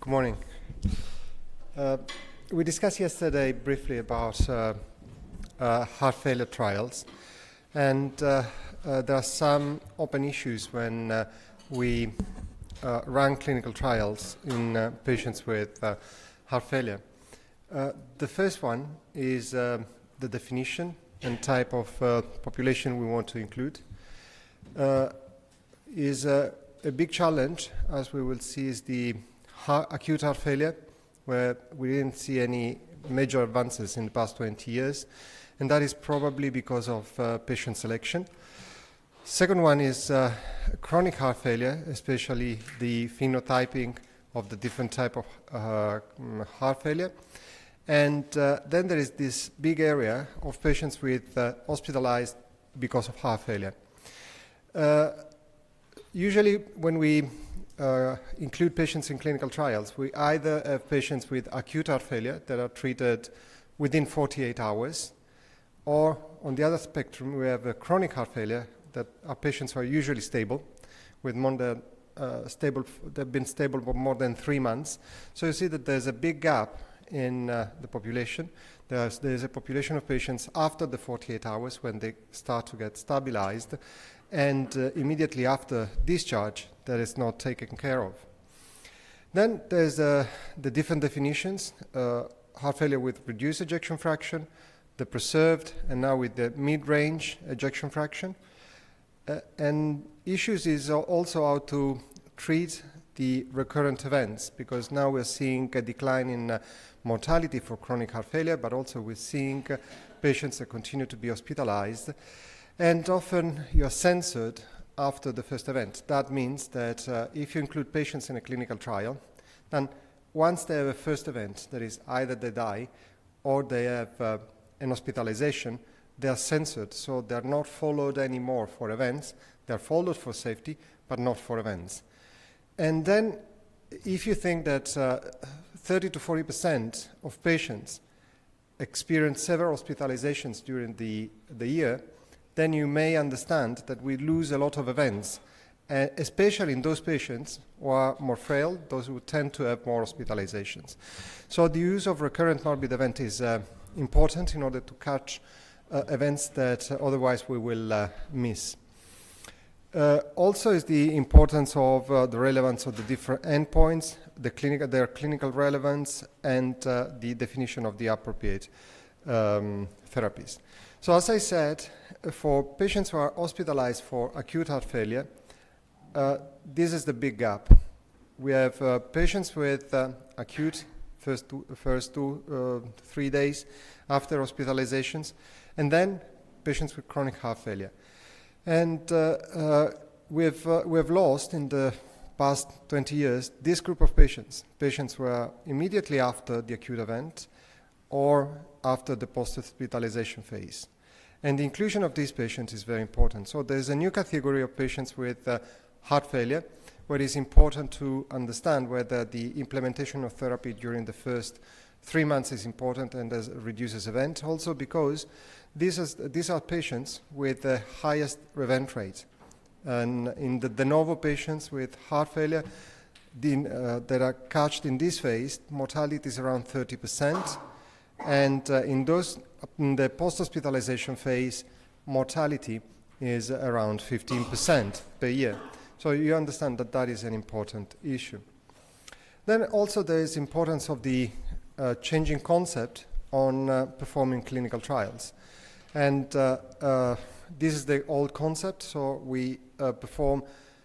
Good morning. We discussed yesterday briefly about heart failure trials, and there are some open issues when we run clinical trials in patients with heart failure. The first one is the definition and type of population we want to include. Is a big challenge, as we will see, is the acute heart failure, where we didn't see any major advances in the past 20 years, and that is probably because of patient selection. Second one is chronic heart failure, especially the phenotyping of the different type of heart failure. And then there is this big area of patients with hospitalized because of heart failure. Usually when we include patients in clinical trials, we either have patients with acute heart failure that are treated within 48 hours, or on the other spectrum, we have a chronic heart failure that our patients are usually stable, with more than they've been stable for more than 3 months. So you see that there's a big gap in the population. There's a population of patients after the 48 hours when they start to get stabilized, and immediately after discharge that is not taken care of. Then there's the different definitions, heart failure with reduced ejection fraction, the preserved, and now with the mid-range ejection fraction. And issues is also how to treat the recurrent events, because now we're seeing a decline in mortality for chronic heart failure, but also we're seeing patients that continue to be hospitalized. And often you're censored after the first event. That means that if you include patients in a clinical trial, then once they have a first event, that is either they die or they have an hospitalization, they are censored, so they're not followed anymore for events. They're followed for safety, but not for events. And then if you think that 30 to 40% of patients experience several hospitalizations during the year, then you may understand that we lose a lot of events, especially in those patients who are more frail, those who tend to have more hospitalizations. So the use of recurrent morbid event is important in order to catch events that otherwise we will miss. Also is the importance of the relevance of the different endpoints, their clinical relevance, and the definition of the appropriate therapies. So as I said, for patients who are hospitalized for acute heart failure, this is the big gap. We have patients with acute first 3 days after hospitalizations, and then patients with chronic heart failure. And we have lost in the past 20 years this group of patients who are immediately after the acute event or after the post-hospitalization phase. And the inclusion of these patients is very important. So there's a new category of patients with heart failure, where it is important to understand whether the implementation of therapy during the first 3 months is important and reduces event. Also because these are patients with the highest event rate. And in the de novo patients with heart failure that are catched in this phase, mortality is around 30%. And in the post-hospitalization phase, mortality is around 15% per year. So you understand that that is an important issue. Then also there is importance of the changing concept on performing clinical trials. And this is the old concept. So we perform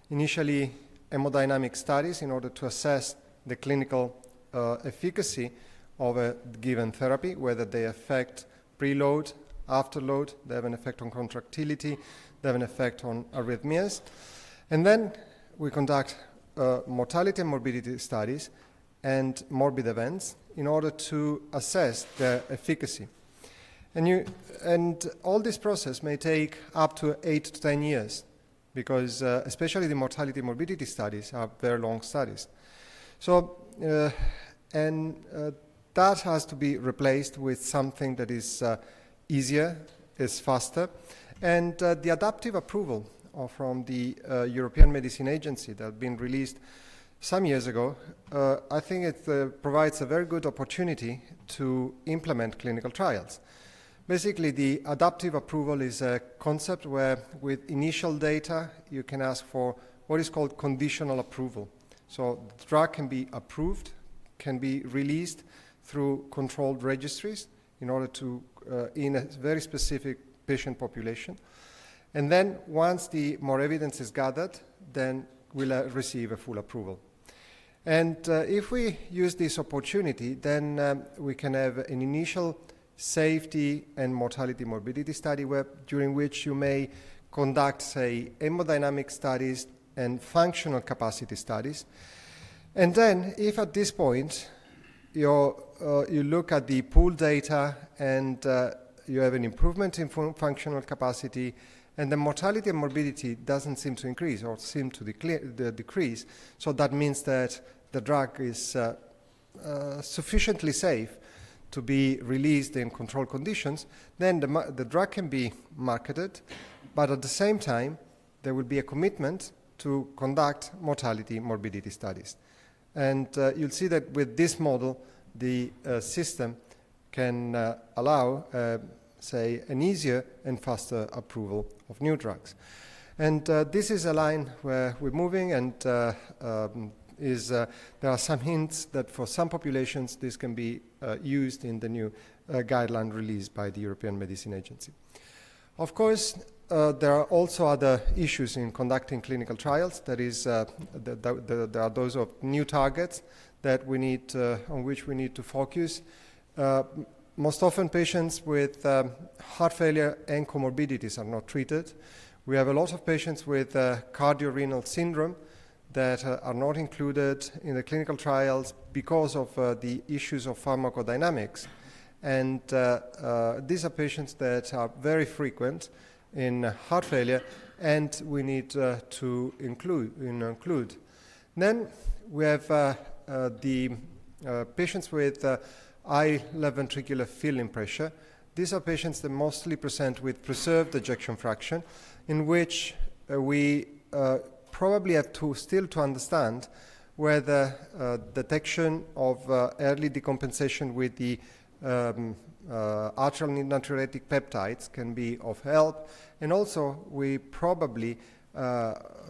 initially hemodynamic studies in order to assess the clinical efficacy of a given therapy, whether they affect preload, afterload, they have an effect on contractility, they have an effect on arrhythmias. And then we conduct mortality and morbidity studies and morbid events in order to assess their efficacy. And all this process may take up to 8 to 10 years, because especially the mortality and morbidity studies are very long studies. So, that has to be replaced with something that is easier, is faster, and the adaptive approval from the European Medicine Agency that have been released some years ago, I think it provides a very good opportunity to implement clinical trials. Basically, the adaptive approval is a concept where with initial data, you can ask for what is called conditional approval. So the drug can be approved, can be released through controlled registries in order to, in a very specific patient population. And then once the more evidence is gathered, then we'll receive a full approval. And if we use this opportunity, then we can have an initial safety and mortality morbidity study during which you may conduct, say, hemodynamic studies and functional capacity studies. And then if at this point you look at the pool data and you have an improvement in functional capacity and the mortality and morbidity doesn't seem to increase or seem to decrease, so that means that the drug is sufficiently safe to be released in controlled conditions, then the drug can be marketed, but at the same time, there will be a commitment to conduct mortality morbidity studies. And you'll see that with this model, the system can allow, say, an easier and faster approval of new drugs. And this is a line where we're moving, and there are some hints that for some populations this can be used in the new guideline released by the European Medicine Agency. Of course, there are also other issues in conducting clinical trials. That is, there are those of new targets that we need on which we need to focus. Most often patients with heart failure and comorbidities are not treated. We have a lot of patients with cardiorenal syndrome that are not included in the clinical trials because of the issues of pharmacodynamics. And these are patients that are very frequent in heart failure, and we need to include. Then we have the patients with high left ventricular filling pressure. These are patients that mostly present with preserved ejection fraction, in which we probably have still to understand whether detection of early decompensation with the arterial natriuretic peptides can be of help. And also, we probably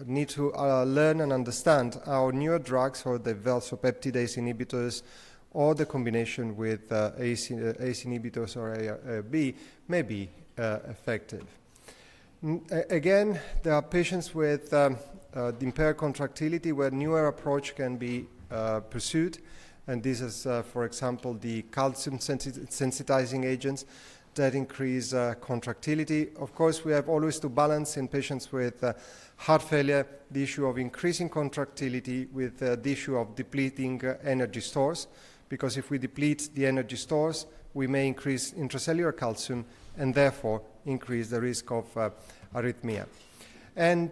need to learn and understand how newer drugs, or the valsopeptidase inhibitors, or the combination with ACE inhibitors or ARB may be effective. Again, there are patients with impaired contractility where newer approach can be pursued. And this is, for example, the calcium sensitizing agents that increase contractility. Of course, we have always to balance in patients with heart failure the issue of increasing contractility with the issue of depleting energy stores, because if we deplete the energy stores, we may increase intracellular calcium and therefore increase the risk of arrhythmia. And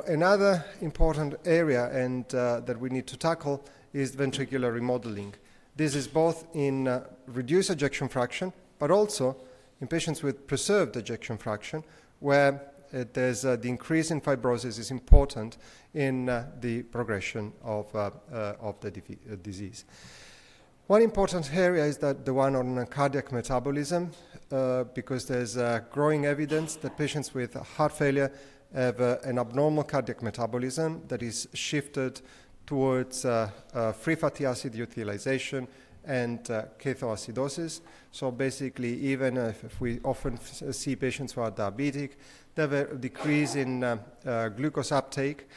another important area that we need to tackle is ventricular remodeling. This is both in reduced ejection fraction, but also in patients with preserved ejection fraction, where there's the increase in fibrosis is important in the progression of the disease. One important area is that the one on cardiac metabolism, because there's growing evidence that patients with heart failure have an abnormal cardiac metabolism that is shifted towards free fatty acid utilization and ketoacidosis. So basically, even if we often see patients who are diabetic, they have a decrease in glucose uptake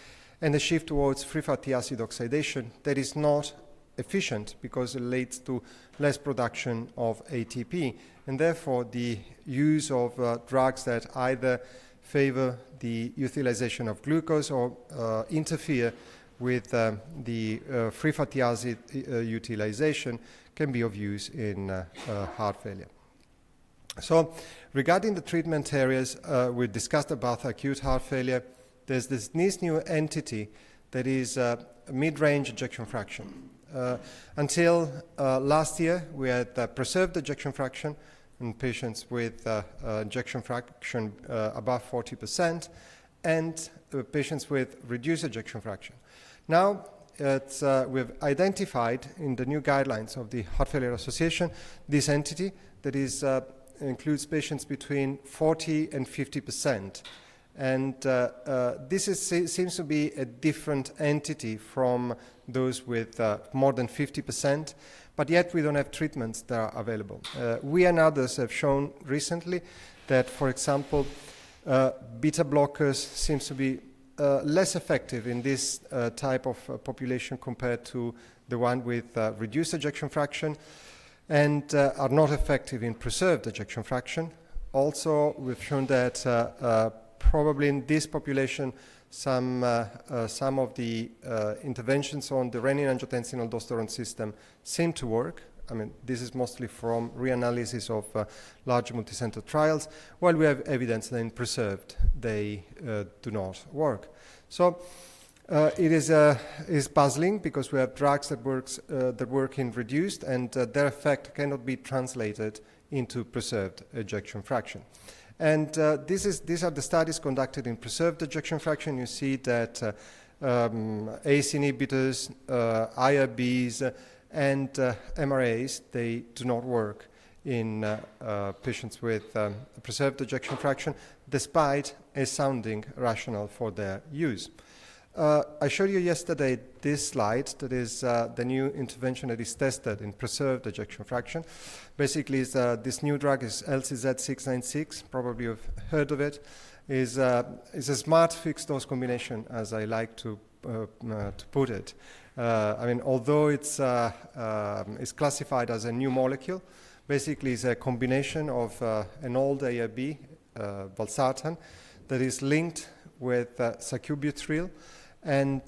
and a shift towards free fatty acid oxidation that is not efficient because it leads to less production of ATP. And therefore, the use of drugs that either favor the utilization of glucose or interfere with the free fatty acid utilization can be of use in heart failure. So regarding the treatment areas, we discussed about acute heart failure. There's this new entity that is mid-range ejection fraction. Until last year, we had preserved ejection fraction in patients with ejection fraction above 40% and patients with reduced ejection fraction. Now, we've identified in the new guidelines of the Heart Failure Association this entity that includes patients between 40 and 50%. And this seems to be a different entity from those with more than 50%, but yet we don't have treatments that are available. We and others have shown recently that, for example, beta blockers seems to be less effective in this type of population compared to the one with reduced ejection fraction, and are not effective in preserved ejection fraction. Also, we've shown that probably in this population, some of the interventions on the renin-angiotensin-aldosterone system seem to work. I mean, this is mostly from reanalysis of large multicenter trials, while we have evidence that in preserved they do not work. So it is puzzling because we have drugs that work in reduced, and their effect cannot be translated into preserved ejection fraction. And these are the studies conducted in preserved ejection fraction. You see that ACE inhibitors, IRBs, and MRAs, they do not work in patients with preserved ejection fraction, despite a sounding rationale for their use. I showed you yesterday this slide that is the new intervention that is tested in preserved ejection fraction. Basically, this new drug is LCZ696, probably you've heard of it. Is a smart fixed dose combination, as I like to put it. I mean, although it's classified as a new molecule, basically it's a combination of an old ARB, valsartan, that is linked with sacubitril, and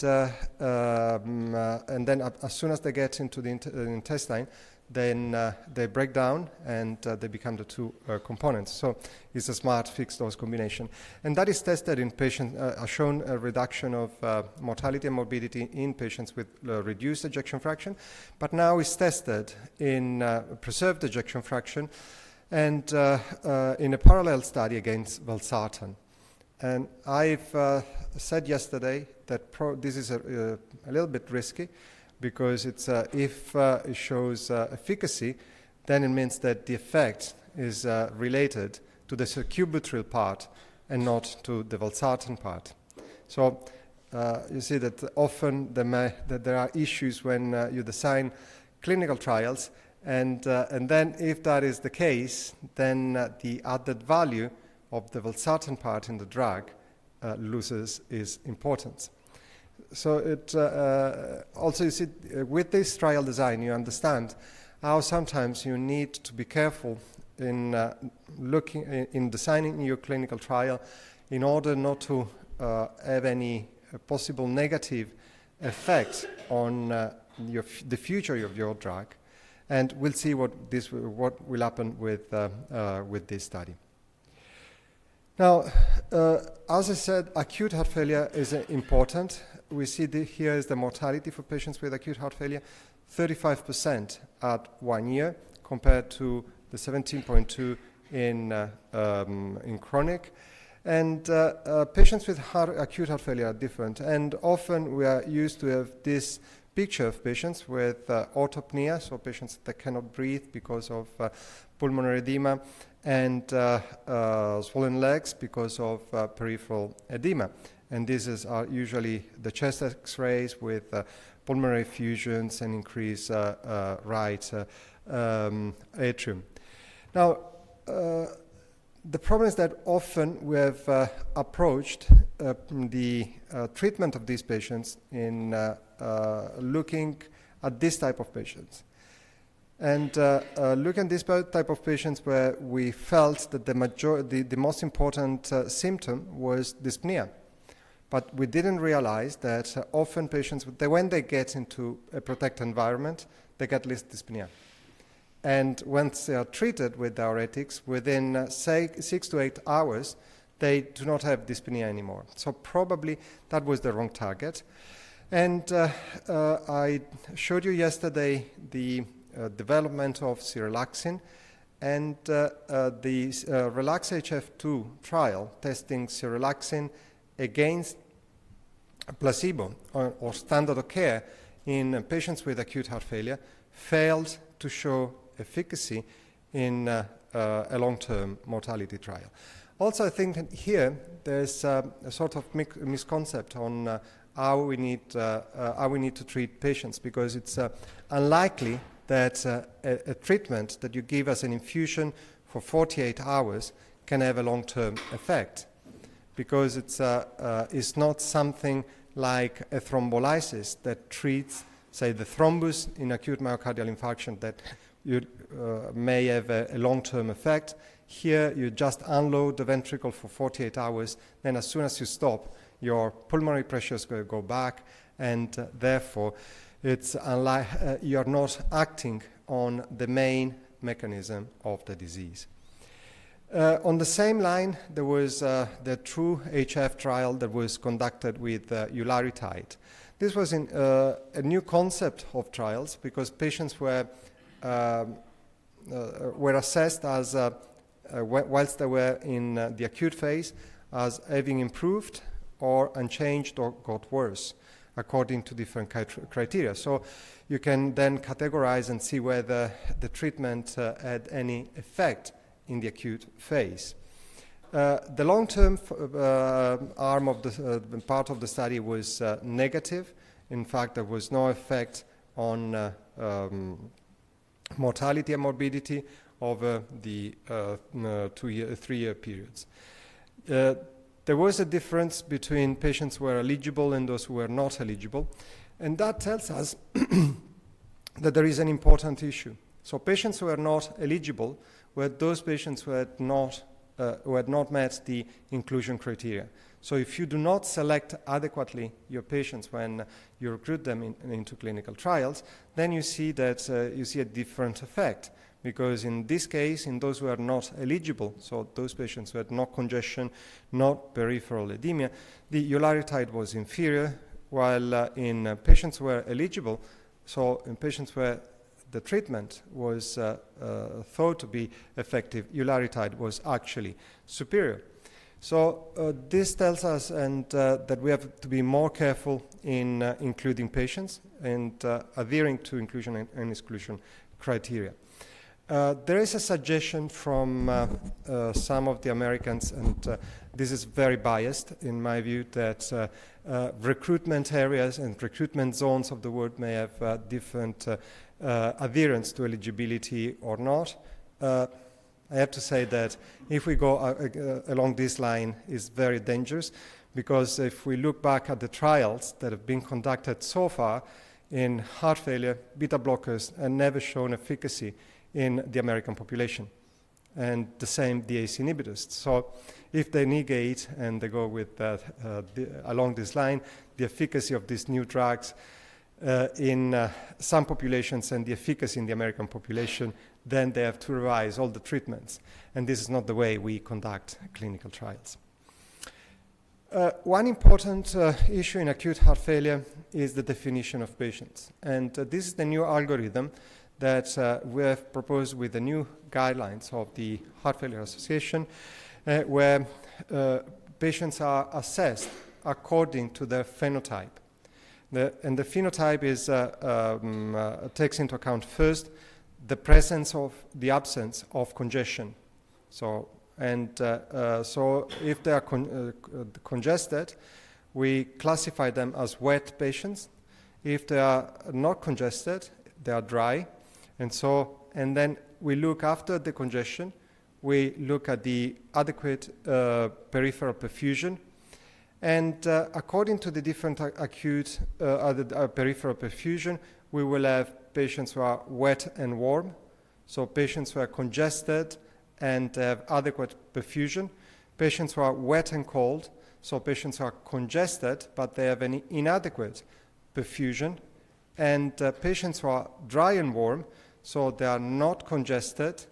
then as soon as they get into the intestine, then they break down and they become the two components. So it's a smart fixed dose combination. And that is tested in patients, shown a reduction of mortality and morbidity in patients with reduced ejection fraction, but now it's tested in preserved ejection fraction and in a parallel study against valsartan. And I've said yesterday that this is a little bit risky, because if it shows efficacy, then it means that the effect is related to the sacubitril part and not to the valsartan part. So you see that often that there are issues when you design clinical trials, and then if that is the case, then the added value of the valsartan part in the drug loses its importance. So it also, you see, with this trial design, you understand how sometimes you need to be careful in in designing your clinical trial in order not to have any possible negative effects on the future of your drug. And we'll see what will happen with this study. Now, as I said, acute heart failure is important. We see here is the mortality for patients with acute heart failure, 35% at 1 year compared to the 17.2 in chronic. And patients with acute heart failure are different. And often we are used to have this picture of patients with orthopnea, so patients that cannot breathe because of pulmonary edema, and swollen legs because of peripheral edema. And these are usually the chest X-rays with pulmonary effusions and increased right atrium. Now, the problem is that often we have approached the treatment of these patients in looking at this type of patients. And looking at this type of patients where we felt that the most important symptom was dyspnea. But we didn't realize that often patients, when they get into a protected environment, they get less dyspnea. And once they are treated with diuretics, within 6 to 8 hours, they do not have dyspnea anymore. So probably that was the wrong target. And I showed you yesterday the development of serelaxin and the RELAX-HF2 trial testing serelaxin against placebo or standard of care in patients with acute heart failure failed to show efficacy in a long-term mortality trial. Also, I think that here there's a sort of misconcept on how we need to treat patients, because it's unlikely that a treatment that you give as an infusion for 48 hours can have a long-term effect, because it's not something like a thrombolysis that treats, say, the thrombus in acute myocardial infarction that you may have a long-term effect. Here, you just unload the ventricle for 48 hours, then as soon as you stop, your pulmonary pressure is going to go back, and therefore, you're not acting on the main mechanism of the disease. On the same line, there was the true HF trial that was conducted with ularitide. This was a new concept of trials, because patients were assessed as, whilst they were in the acute phase, as having improved or unchanged or got worse, according to different criteria. So you can then categorize and see whether the treatment had any effect in the acute phase. The long-term arm of the part of the study was negative. In fact, there was no effect on mortality and morbidity over the 3-year periods. There was a difference between patients who were eligible and those who were not eligible, and that tells us that there is an important issue. So patients who are not eligible were those patients who had not met the inclusion criteria. So if you do not select adequately your patients when you recruit them into clinical trials, then you see that you see a different effect. Because in this case, in those who are not eligible, so those patients who had no congestion, not peripheral edema, the ularitide was inferior, while in patients who were eligible, so in patients where the treatment was thought to be effective, ularitide was actually superior. So this tells us that we have to be more careful in including patients and adhering to inclusion and exclusion criteria. There is a suggestion from some of the Americans, and this is very biased in my view, that recruitment areas and recruitment zones of the world may have different adherence to eligibility or not. I have to say that if we go along this line, it's very dangerous, because if we look back at the trials that have been conducted so far in heart failure, beta blockers have never shown efficacy in the American population, and the same the ACE inhibitors. So if they negate and they go with along this line, the efficacy of these new drugs in some populations and the efficacy in the American population, then they have to revise all the treatments. And this is not the way we conduct clinical trials. One important issue in acute heart failure is the definition of patients. And this is the new algorithm that we have proposed with the new guidelines of the Heart Failure Association, where patients are assessed according to their phenotype. And the phenotype takes into account first the presence of the absence of congestion. So if they are congested, we classify them as wet patients. If they are not congested, they are dry. And then we look after the congestion, we look at the adequate peripheral perfusion, and according to the different acute peripheral perfusion, we will have patients who are wet and warm, so patients who are congested and have adequate perfusion, patients who are wet and cold, so patients who are congested but they have an inadequate perfusion, and patients who are dry and warm, so they are not congested,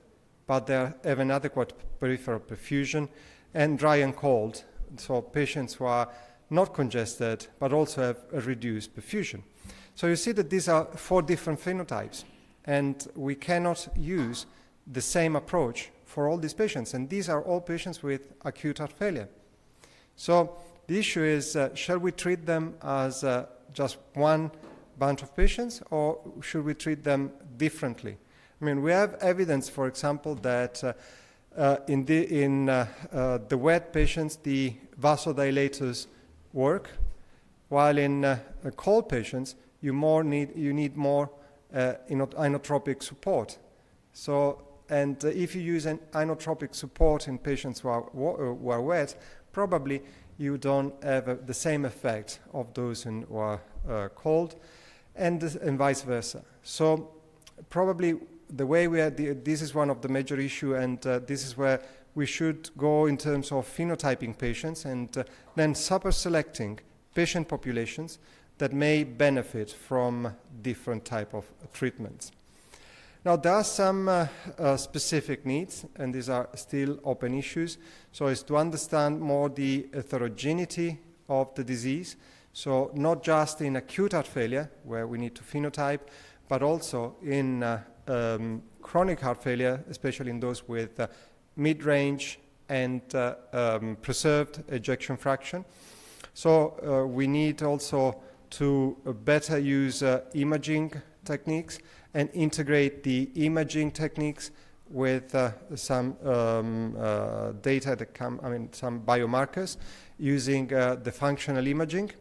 but they have an adequate peripheral perfusion, and dry and cold, so patients who are not congested, but also have a reduced perfusion. So you see that these are 4 different phenotypes, and we cannot use the same approach for all these patients, and these are all patients with acute heart failure. So The issue is, shall we treat them as just one bunch of patients, or should we treat them differently? I mean, we have evidence, for example, that in the wet patients, the vasodilators work, while in cold patients, you need more inotropic support. So, and if you use an inotropic support in patients who are wet, probably you don't have the same effect of those who are cold, and vice versa. So probably the way this is one of the major issues, and this is where we should go in terms of phenotyping patients and then super-selecting patient populations that may benefit from different type of treatments. Now, there are some specific needs, and these are still open issues. So it's to understand more the heterogeneity of the disease. So not just in acute heart failure, where we need to phenotype, but also in chronic heart failure, especially in those with mid-range and preserved ejection fraction. So we need also to better use imaging techniques and integrate the imaging techniques with some data that some biomarkers using the functional imaging.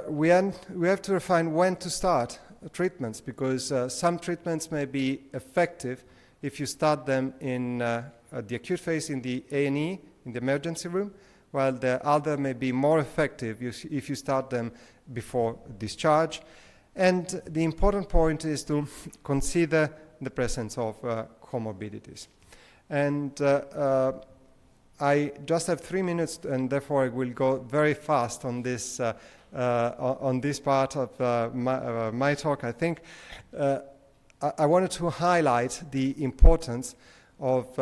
We have to refine when to start treatments, because some treatments may be effective if you start them in the acute phase in the A&E, in the emergency room, while the other may be more effective if you start them before discharge. And the important point is to consider the presence of comorbidities. And I just have 3 minutes, and therefore I will go very fast on this part of my talk. I think I wanted to highlight the importance of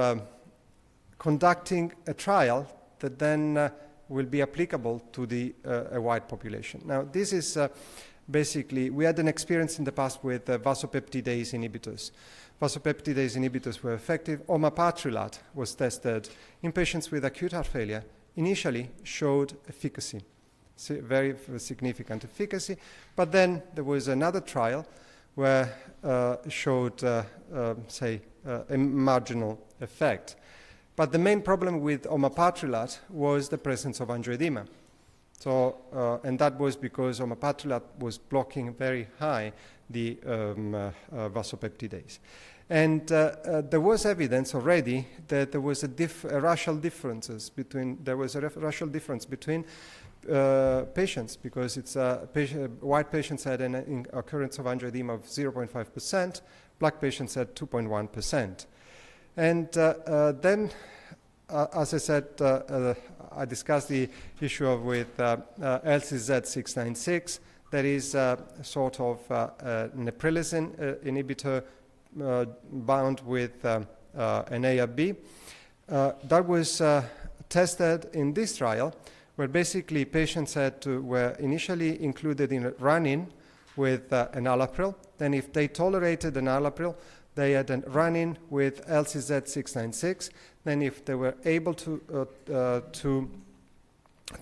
conducting a trial that then will be applicable to a wide population. Now, this is basically, we had an experience in the past with vasopeptidase inhibitors. Vasopeptidase inhibitors were effective. Omapatrilat was tested in patients with acute heart failure, initially showed efficacy, very significant efficacy, but then there was another trial where showed, a marginal effect. But the main problem with omapatrilat was the presence of angioedema. So, and that was because omapatrilat was blocking very high the vasopeptidase. And there was evidence already that there was a racial difference between patients, because white patients had an occurrence of angioedema of 0.5%, black patients had 2.1%. And then, as I said, I discussed the issue with LCZ696. That is sort of neprilysin inhibitor bound with an ARB. That was tested in this trial, where basically patients were initially included in a run-in with enalapril. Then if they tolerated enalapril, they had a run-in with LCZ696. Then if they were able to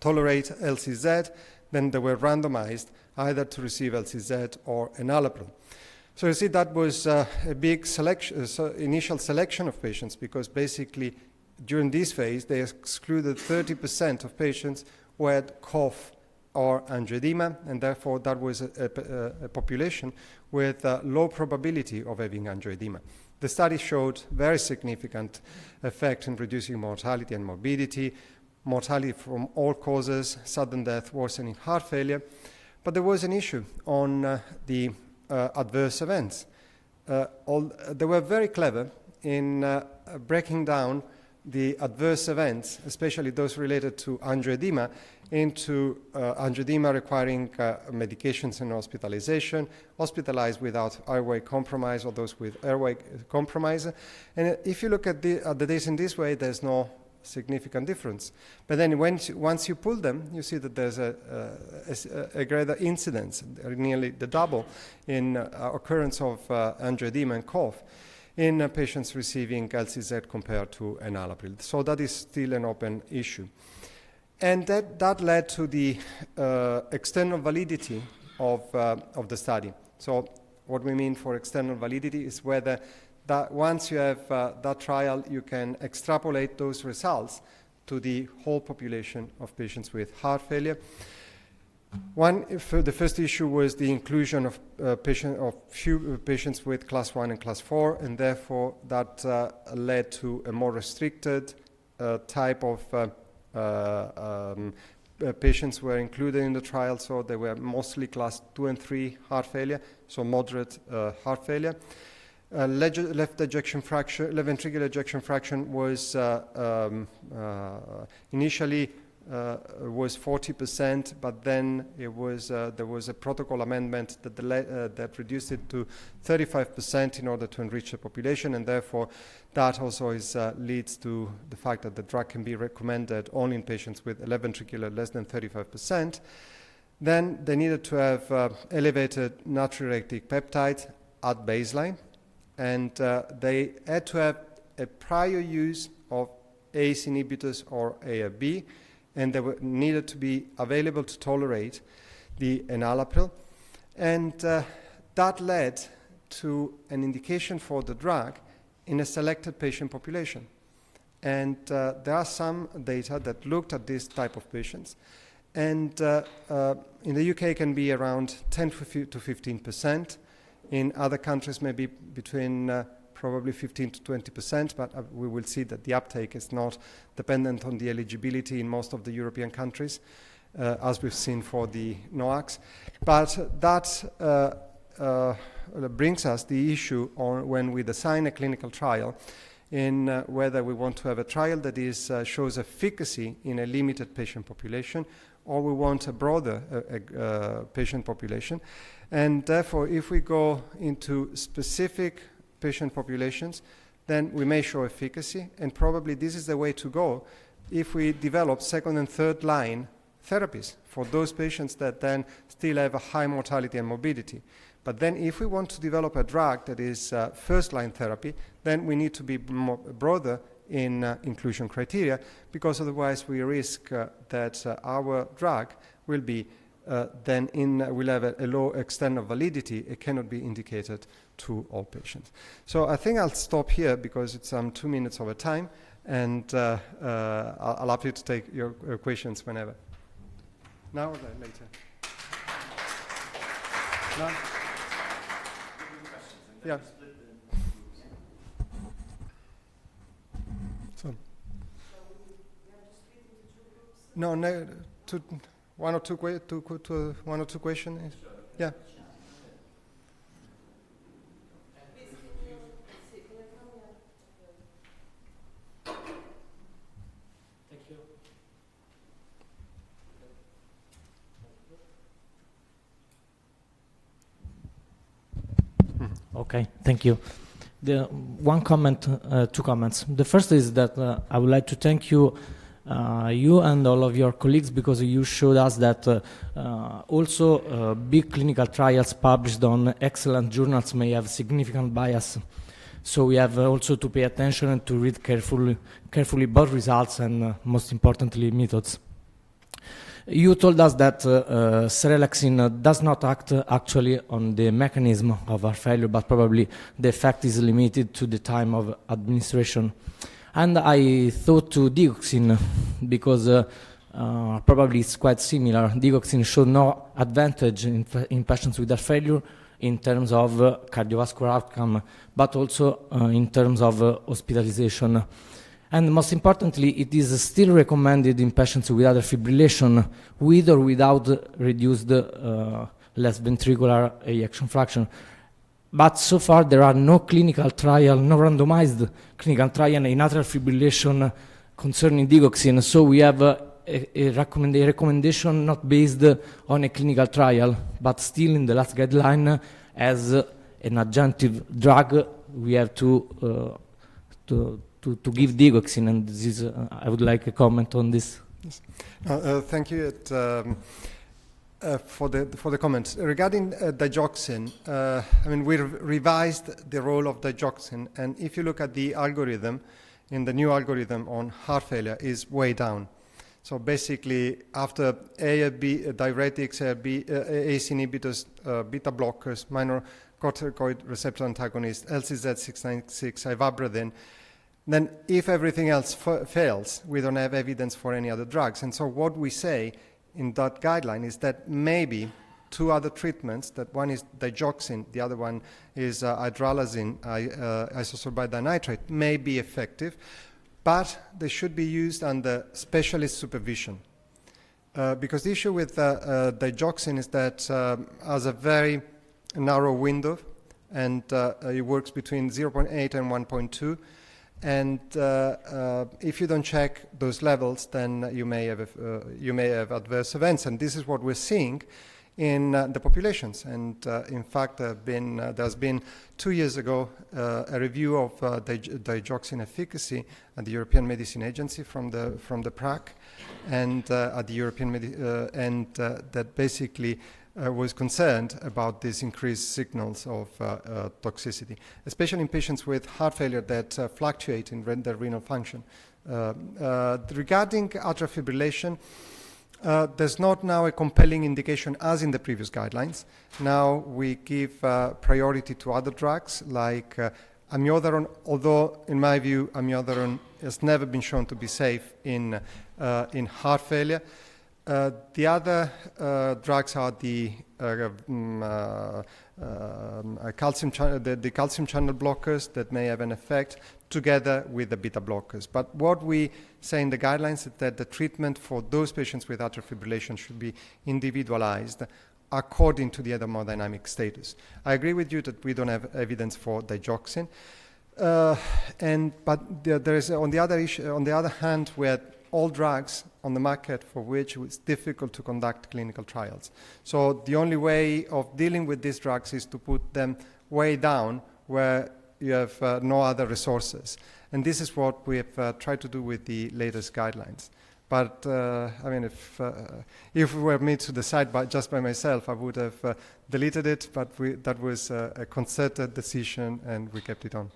tolerate LCZ, then they were randomized either to receive LCZ or enalapril. So you see, that was a big initial selection of patients, because basically during this phase they excluded 30% of patients who had cough or angioedema, and therefore that was a population with low probability of having angioedema. The study showed very significant effect in reducing mortality and morbidity, mortality from all causes, sudden death, worsening heart failure. But there was an issue on the adverse events. They were very clever in breaking down the adverse events, especially those related to angioedema, into angioedema requiring medications and hospitalization, hospitalized without airway compromise, or those with airway compromise. And if you look at the data in this way, there's no significant difference. But then once you pull them, you see that there's a greater incidence, nearly the double, in occurrence of angioedema and cough in patients receiving LCZ compared to enalapril. So that is still an open issue. And that led to the external validity of the study. So what we mean for external validity is whether that once you have that trial, you can extrapolate those results to the whole population of patients with heart failure. The first issue was the inclusion of few patients with class 1 and class 4, and therefore that led to a more restricted type of patients were included in the trial, so they were mostly class 2 and 3 heart failure, so moderate heart failure. Left ventricular ejection fraction was initially was 40%, but then it was there was a protocol amendment that reduced it to 35% in order to enrich the population, and therefore that also leads to the fact that the drug can be recommended only in patients with left ventricular less than 35%. Then they needed to have elevated natriuretic peptide at baseline, and they had to have a prior use of ACE inhibitors or ARB, and they needed to be available to tolerate the enalapril. And that led to an indication for the drug in a selected patient population. And there are some data that looked at this type of patients. And in the UK it can be around 10 to 15%. In other countries maybe between probably 15 to 20%, but we will see that the uptake is not dependent on the eligibility in most of the European countries, as we've seen for the NOACs. But that brings us the issue on when we design a clinical trial in whether we want to have a trial that shows efficacy in a limited patient population, or we want a broader patient population. And therefore, if we go into specific patient populations, then we may show efficacy, and probably this is the way to go if we develop second and third line therapies for those patients that then still have a high mortality and morbidity. But then if we want to develop a drug that is first line therapy, then we need to be broader in inclusion criteria, because otherwise we risk that our drug will be will have a low external validity. It cannot be indicated to all patients. So I think I'll stop here because it's 2 minutes over time, and I'll happy to take your questions whenever. Now or later? No? Yeah. So. No, one or two questions. Yeah. Thank you. Okay, thank you. Two comments. The first is that I would like to thank you and all of your colleagues, because you showed us that also big clinical trials published on excellent journals may have significant bias. So we have also to pay attention and to read carefully both results and most importantly methods. You told us that serelaxin does not act actually on the mechanism of heart failure, but probably the effect is limited to the time of administration. And I thought to digoxin, because probably it's quite similar. Digoxin showed no advantage in patients with heart failure in terms of cardiovascular outcome, but also in terms of hospitalization. And most importantly, it is still recommended in patients with atrial fibrillation, with or without reduced left ventricular ejection fraction. But so far there are no clinical trial, no randomized clinical trial in atrial fibrillation concerning digoxin. So we have a recommendation not based on a clinical trial, but still in the last guideline as an adjunctive drug. We have to give digoxin, and this is I would like a comment on this. Yes. Thank you. For the comments regarding digoxin. I mean, we revised the role of digoxin, and if you look at the algorithm, in the new algorithm on heart failure, is way down. So basically, after ARB, diuretics, ACE inhibitors, beta blockers, minor corticoid receptor antagonists, LCZ696, ivabradine, then if everything else fails, we don't have evidence for any other drugs. And so what we say in that guideline is that maybe two other treatments, that one is digoxin, the other one is hydralazine, isosorbide dinitrate, may be effective, but they should be used under specialist supervision. Because the issue with digoxin is that has a very narrow window, and it works between 0.8 and 1.2. And if you don't check those levels, then you may have adverse events. And this is what we're seeing in the populations. And in fact, there's been 2 years ago a review of digoxin efficacy at the European Medicine Agency from the PRAC, and at the European that basically was concerned about these increased signals of toxicity, especially in patients with heart failure that fluctuate in their renal function. Regarding atrial fibrillation, there's not now a compelling indication as in the previous guidelines. Now we give priority to other drugs like amiodarone, although in my view amiodarone has never been shown to be safe in heart failure. The other drugs are the calcium channel blockers that may have an effect, together with the beta blockers. But what we say in the guidelines is that the treatment for those patients with atrial fibrillation should be individualized according to the hemodynamic status. I agree with you that we don't have evidence for digoxin, but there is on the other hand, we had all drugs on the market for which it's difficult to conduct clinical trials. So the only way of dealing with these drugs is to put them way down where you have no other resources. And this is what we have tried to do with the latest guidelines. But I mean, if it were me to decide just by myself, I would have deleted it, but that was a concerted decision and we kept it on.